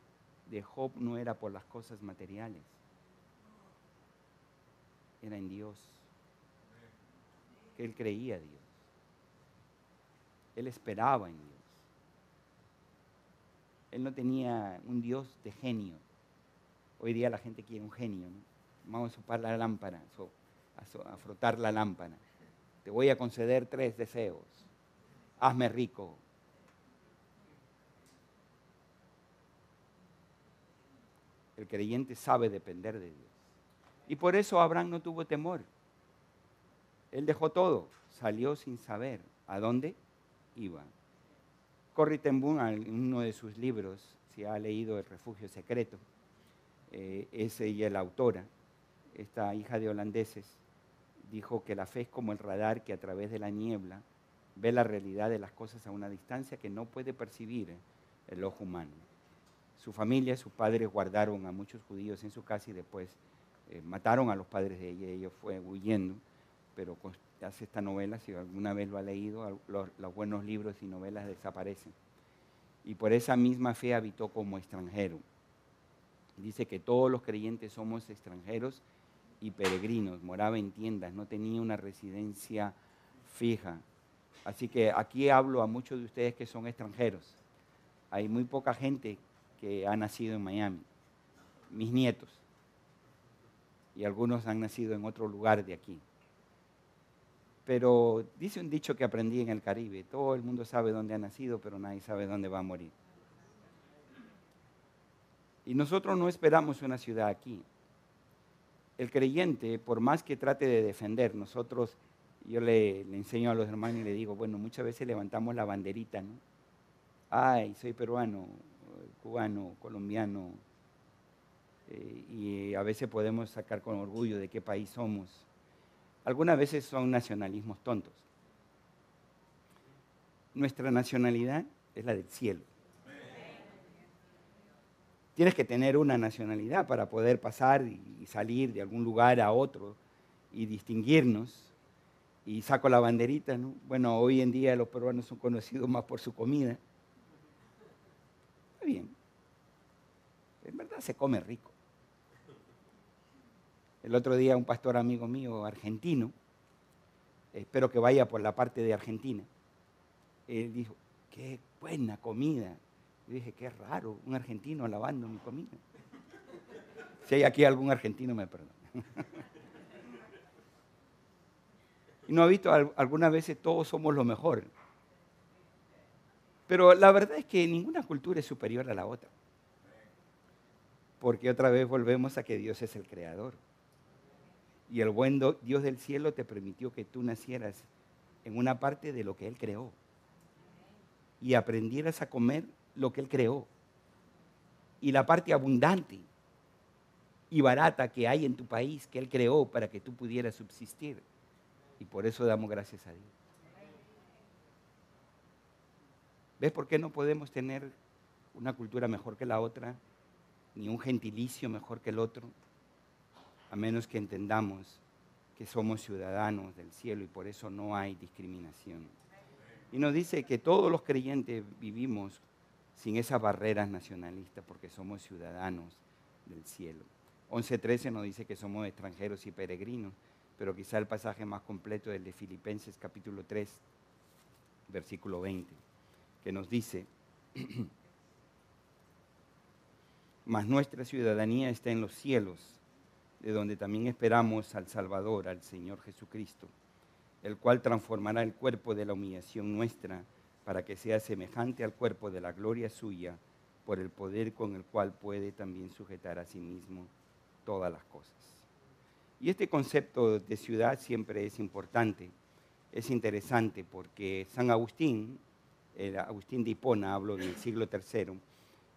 de Job no era por las cosas materiales, era en Dios, que él creía a Dios, él esperaba en Dios. Él no tenía un Dios de genio. Hoy día la gente quiere un genio, ¿no? Vamos a soplar la lámpara, a frotar la lámpara. Te voy a conceder 3 deseos. Hazme rico. El creyente sabe depender de Dios. Y por eso Abraham no tuvo temor. Él dejó todo, salió sin saber a dónde iba. Corrie ten Boom, en uno de sus libros, si ha leído El refugio secreto, es ella la autora, esta hija de holandeses, dijo que la fe es como el radar que a través de la niebla ve la realidad de las cosas a una distancia que no puede percibir el ojo humano. Su familia, sus padres guardaron a muchos judíos en su casa y después mataron a los padres de ella, ellos fueron huyendo, pero hace esta novela, si alguna vez lo ha leído, los buenos libros y novelas desaparecen. Y por esa misma fe habitó como extranjero. Dice que todos los creyentes somos extranjeros y peregrinos, moraba en tiendas, no tenía una residencia fija. Así que aquí hablo a muchos de ustedes que son extranjeros. Hay muy poca gente que ha nacido en Miami, mis nietos, y algunos han nacido en otro lugar de aquí. Pero dice un dicho que aprendí en el Caribe: todo el mundo sabe dónde ha nacido, pero nadie sabe dónde va a morir. Y nosotros no esperamos una ciudad aquí. El creyente, por más que trate de defender, yo le enseño a los hermanos y le digo, bueno, muchas veces levantamos la banderita, ¿no? Ay, soy peruano, cubano, colombiano, y a veces podemos sacar con orgullo de qué país somos. Algunas veces son nacionalismos tontos. Nuestra nacionalidad es la del cielo. Tienes que tener una nacionalidad para poder pasar y salir de algún lugar a otro y distinguirnos. Y saco la banderita, ¿no? Bueno, hoy en día los peruanos son conocidos más por su comida. Está bien. En verdad se come rico. El otro día un pastor amigo mío, argentino, espero que vaya por la parte de Argentina, él dijo, qué buena comida. Yo dije, qué raro, un argentino alabando mi comida. Si hay aquí algún argentino, me perdona. Y no ha visto, algunas veces todos somos lo mejor. Pero la verdad es que ninguna cultura es superior a la otra. Porque otra vez volvemos a que Dios es el creador. Y el buen Dios del cielo te permitió que tú nacieras en una parte de lo que Él creó. Y aprendieras a comer lo que Él creó. Y la parte abundante y barata que hay en tu país, que Él creó para que tú pudieras subsistir. Y por eso damos gracias a Dios. ¿Ves por qué no podemos tener una cultura mejor que la otra? Ni un gentilicio mejor que el otro. A menos que entendamos que somos ciudadanos del cielo y por eso no hay discriminación. Y nos dice que todos los creyentes vivimos sin esas barreras nacionalistas porque somos ciudadanos del cielo. 11:13 nos dice que somos extranjeros y peregrinos, pero quizá el pasaje más completo es el de Filipenses capítulo 3, versículo 20, que nos dice, mas nuestra ciudadanía está en los cielos, de donde también esperamos al Salvador, al Señor Jesucristo, el cual transformará el cuerpo de la humillación nuestra para que sea semejante al cuerpo de la gloria suya, por el poder con el cual puede también sujetar a sí mismo todas las cosas. Y este concepto de ciudad siempre es importante, es interesante porque San Agustín, el Agustín de Hipona, hablo del siglo III,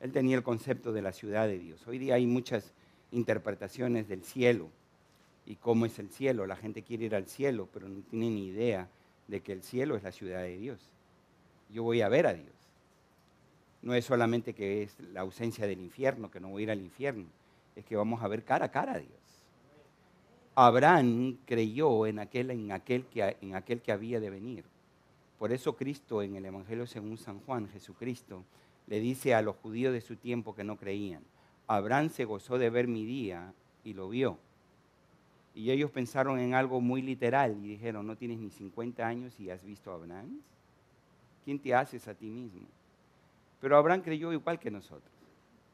él tenía el concepto de la ciudad de Dios. Hoy día hay muchas interpretaciones del cielo y cómo es el cielo. La gente quiere ir al cielo, pero no tiene ni idea de que el cielo es la ciudad de Dios. Yo voy a ver a Dios. No es solamente que es la ausencia del infierno, que no voy a ir al infierno, es que vamos a ver cara a cara a Dios. Abraham creyó en aquel que había de venir. Por eso Cristo en el Evangelio según San Juan, Jesucristo, le dice a los judíos de su tiempo que no creían, Abraham se gozó de ver mi día y lo vio. Y ellos pensaron en algo muy literal y dijeron, ¿no tienes ni 50 años y has visto a Abraham? ¿Quién te haces a ti mismo? Pero Abraham creyó igual que nosotros.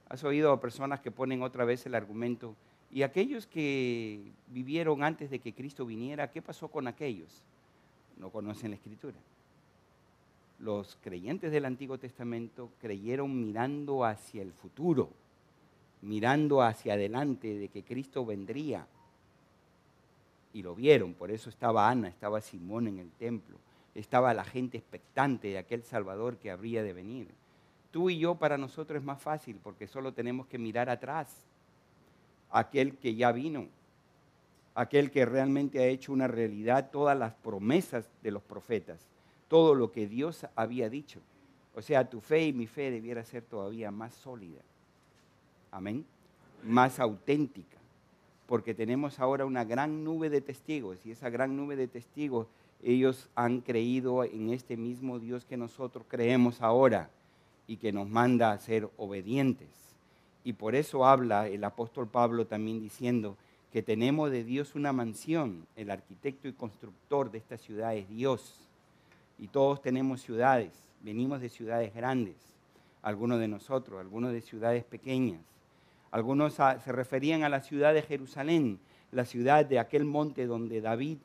Has oído a personas que ponen otra vez el argumento, y aquellos que vivieron antes de que Cristo viniera, ¿qué pasó con aquellos? No conocen la Escritura. Los creyentes del Antiguo Testamento creyeron mirando hacia el futuro, mirando hacia adelante de que Cristo vendría. Y lo vieron, por eso estaba Ana, estaba Simón en el templo, estaba la gente expectante de aquel Salvador que habría de venir. Tú y yo, para nosotros es más fácil porque solo tenemos que mirar atrás, aquel que ya vino, aquel que realmente ha hecho una realidad todas las promesas de los profetas, todo lo que Dios había dicho. O sea, tu fe y mi fe debiera ser todavía más sólida. Amén. Más auténtica. Porque tenemos ahora una gran nube de testigos y esa gran nube de testigos, ellos han creído en este mismo Dios que nosotros creemos ahora y que nos manda a ser obedientes. Y por eso habla el apóstol Pablo también diciendo que tenemos de Dios una mansión. El arquitecto y constructor de esta ciudad es Dios. Y todos tenemos ciudades, venimos de ciudades grandes, algunos de nosotros, algunos de ciudades pequeñas. Algunos se referían a la ciudad de Jerusalén, la ciudad de aquel monte donde David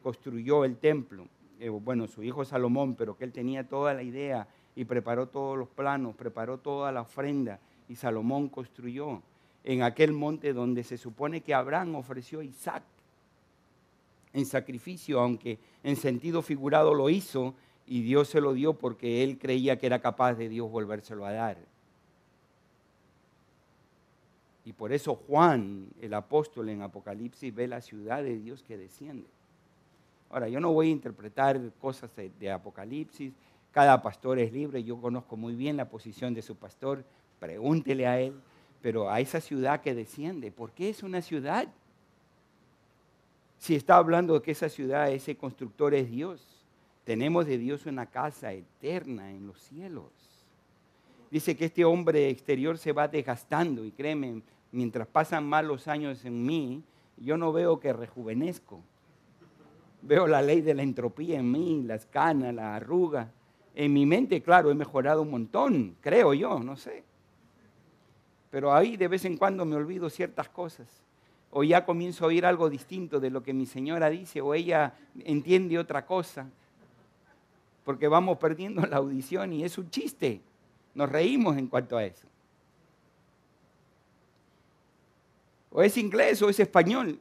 construyó el templo. Bueno, su hijo Salomón, pero que él tenía toda la idea y preparó todos los planos, preparó toda la ofrenda, y Salomón construyó en aquel monte donde se supone que Abraham ofreció a Isaac en sacrificio, aunque en sentido figurado lo hizo, y Dios se lo dio porque él creía que era capaz de Dios volvérselo a dar. Y por eso Juan, el apóstol en Apocalipsis, ve la ciudad de Dios que desciende. Ahora, yo no voy a interpretar cosas de Apocalipsis, cada pastor es libre, yo conozco muy bien la posición de su pastor, pregúntele a él, pero a esa ciudad que desciende, ¿por qué es una ciudad? Si está hablando de que esa ciudad, ese constructor es Dios, tenemos de Dios una casa eterna en los cielos. Dice que este hombre exterior se va desgastando y créeme, mientras pasan más los años en mí, yo no veo que rejuvenezco. Veo la ley de la entropía en mí, las canas, la arruga. En mi mente, claro, he mejorado un montón, creo yo, no sé. Pero ahí de vez en cuando me olvido ciertas cosas. O ya comienzo a oír algo distinto de lo que mi señora dice, o ella entiende otra cosa. Porque vamos perdiendo la audición y es un chiste. Nos reímos en cuanto a eso. O es inglés o es español.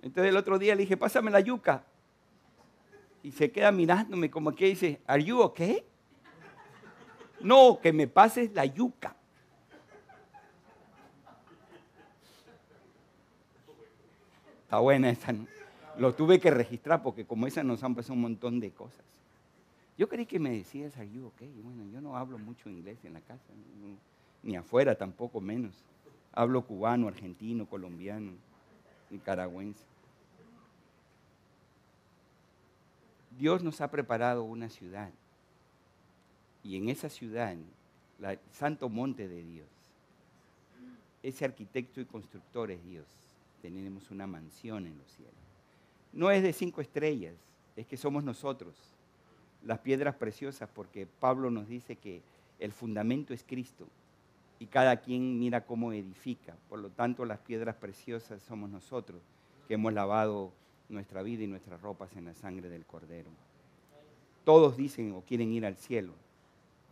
Entonces el otro día le dije, pásame la yuca. Y se queda mirándome como que dice, ¿are you okay? No, que me pases la yuca. Está buena esa, ¿no? Lo tuve que registrar porque como esa nos han pasado un montón de cosas. Yo creí que me decías, ¿are you okay? Bueno, yo no hablo mucho inglés en la casa, ni afuera tampoco menos. Hablo cubano, argentino, colombiano, nicaragüense. Dios nos ha preparado una ciudad y en esa ciudad, el santo monte de Dios, ese arquitecto y constructor es Dios. Tenemos una mansión en los cielos. No es de 5 estrellas, es que somos nosotros, las piedras preciosas, porque Pablo nos dice que el fundamento es Cristo y cada quien mira cómo edifica. Por lo tanto, las piedras preciosas somos nosotros, que hemos lavado nuestra vida y nuestras ropas en la sangre del Cordero. Todos dicen o quieren ir al cielo,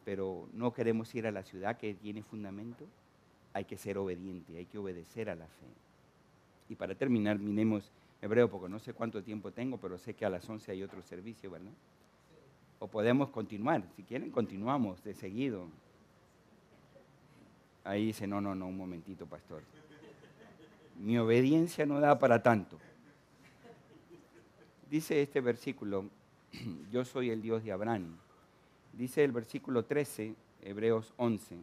pero no queremos ir a la ciudad que tiene fundamento. Hay que ser obediente, hay que obedecer a la fe. Y para terminar, miremos Hebreo, porque no sé cuánto tiempo tengo, pero sé que a las 11 hay otro servicio, ¿verdad? O podemos continuar, si quieren continuamos de seguido. Ahí dice, no, un momentito, pastor. Mi obediencia no da para tanto. Dice este versículo, yo soy el Dios de Abraham. Dice el versículo 13, Hebreos 11,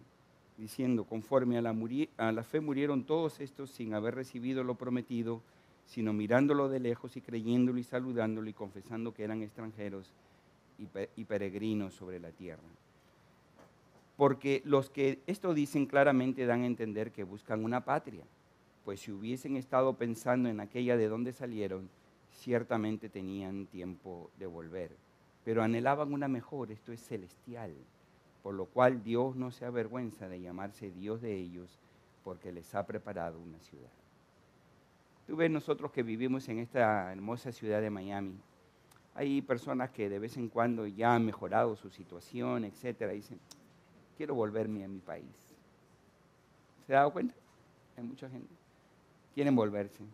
diciendo, conforme a la fe murieron todos estos sin haber recibido lo prometido, sino mirándolo de lejos y creyéndolo y saludándolo y confesando que eran extranjeros y peregrinos sobre la tierra. Porque los que esto dicen claramente dan a entender que buscan una patria, pues si hubiesen estado pensando en aquella de donde salieron, ciertamente tenían tiempo de volver. Pero anhelaban una mejor, esto es celestial, por lo cual Dios no se avergüenza de llamarse Dios de ellos, porque les ha preparado una ciudad. Tú ves, nosotros que vivimos en esta hermosa ciudad de Miami, hay personas que de vez en cuando ya han mejorado su situación, etcétera, y dicen, quiero volverme a mi país. ¿Se ha dado cuenta? Hay mucha gente. Quieren volverse.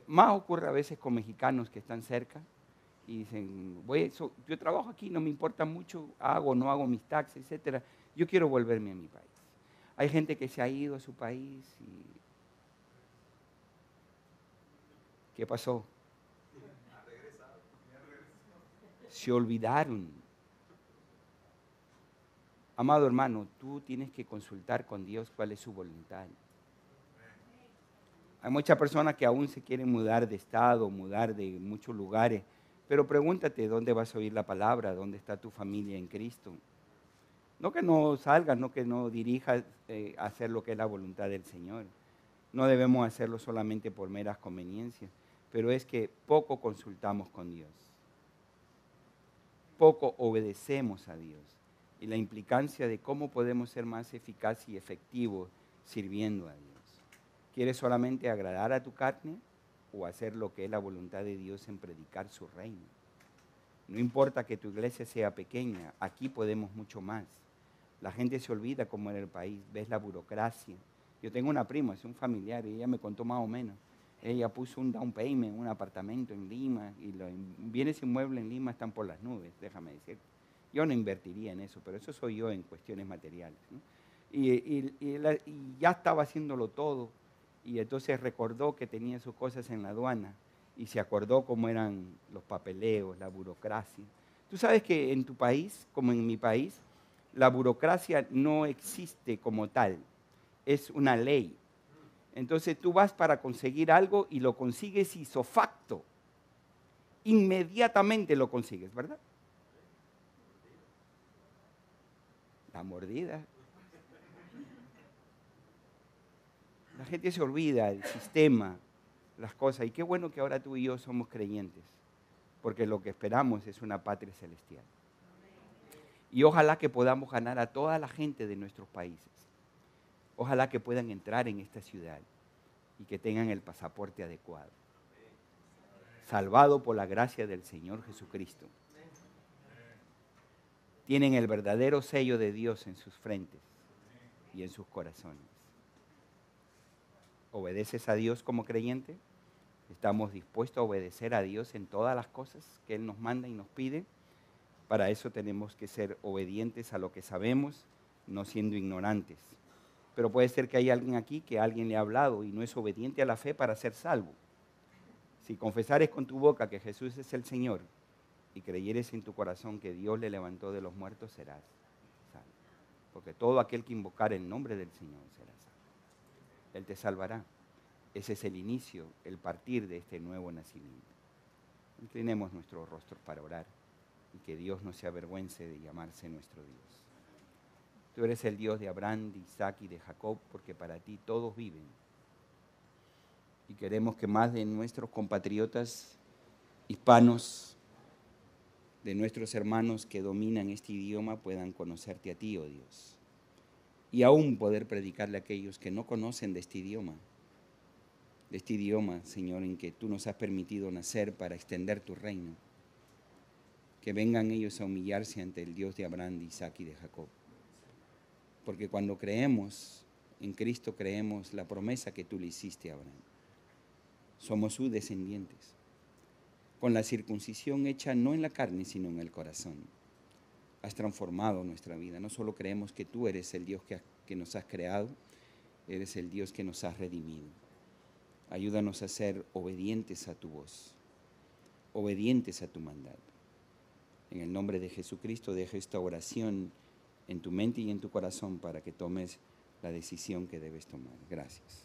Más ocurre a veces con mexicanos que están cerca y dicen, yo trabajo aquí, no me importa mucho, hago o no hago mis taxes, etcétera. Yo quiero volverme a mi país. Hay gente que se ha ido a su país y ¿qué pasó? Se olvidaron. Amado hermano, tú tienes que consultar con Dios cuál es su voluntad. Hay muchas personas que aún se quieren mudar de estado, mudar de muchos lugares, pero pregúntate dónde vas a oír la palabra, dónde está tu familia en Cristo. No que no salgas, no que no dirijas a hacer lo que es la voluntad del Señor. No debemos hacerlo solamente por meras conveniencias, pero es que poco consultamos con Dios, poco obedecemos a Dios y la implicancia de cómo podemos ser más eficaces y efectivos sirviendo a Dios. ¿Quieres solamente agradar a tu carne o hacer lo que es la voluntad de Dios en predicar su reino? No importa que tu iglesia sea pequeña, aquí podemos mucho más. La gente se olvida cómo era el país, ves la burocracia. Yo tengo una prima, es un familiar, y ella me contó más o menos. Ella puso un down payment, un apartamento en Lima, y los bienes inmuebles en Lima están por las nubes, déjame decir. Yo no invertiría en eso, pero eso soy yo en cuestiones materiales, ¿no? Y ya estaba haciéndolo todo, y entonces recordó que tenía sus cosas en la aduana, y se acordó cómo eran los papeleos, la burocracia. Tú sabes que en tu país, como en mi país, la burocracia no existe como tal, es una ley. Entonces tú vas para conseguir algo y lo consigues ipso facto. Inmediatamente lo consigues, ¿verdad? La mordida. La gente se olvida del sistema, las cosas. Y qué bueno que ahora tú y yo somos creyentes, porque lo que esperamos es una patria celestial. Y ojalá que podamos ganar a toda la gente de nuestros países. Ojalá que puedan entrar en esta ciudad y que tengan el pasaporte adecuado. Salvado por la gracia del Señor Jesucristo. Tienen el verdadero sello de Dios en sus frentes y en sus corazones. ¿Obedeces a Dios como creyente? ¿Estamos dispuestos a obedecer a Dios en todas las cosas que Él nos manda y nos pide? Para eso tenemos que ser obedientes a lo que sabemos, no siendo ignorantes. Pero puede ser que hay alguien aquí que alguien le ha hablado y no es obediente a la fe para ser salvo. Si confesares con tu boca que Jesús es el Señor y creyeres en tu corazón que Dios le levantó de los muertos, serás salvo. Porque todo aquel que invocar el nombre del Señor será salvo. Él te salvará. Ese es el inicio, el partir de este nuevo nacimiento. Inclinemos nuestros rostros para orar y que Dios no se avergüence de llamarse nuestro Dios. Tú eres el Dios de Abraham, de Isaac y de Jacob, porque para ti todos viven. Y queremos que más de nuestros compatriotas hispanos, de nuestros hermanos que dominan este idioma, puedan conocerte a ti, oh Dios. Y aún poder predicarle a aquellos que no conocen de este idioma, Señor, en que tú nos has permitido nacer para extender tu reino. Que vengan ellos a humillarse ante el Dios de Abraham, de Isaac y de Jacob. Porque cuando creemos en Cristo, creemos la promesa que tú le hiciste a Abraham. Somos sus descendientes, con la circuncisión hecha no en la carne, sino en el corazón. Has transformado nuestra vida. No solo creemos que tú eres el Dios que nos has creado, eres el Dios que nos has redimido. Ayúdanos a ser obedientes a tu voz, obedientes a tu mandato. En el nombre de Jesucristo, deja esta oración en tu mente y en tu corazón para que tomes la decisión que debes tomar. Gracias.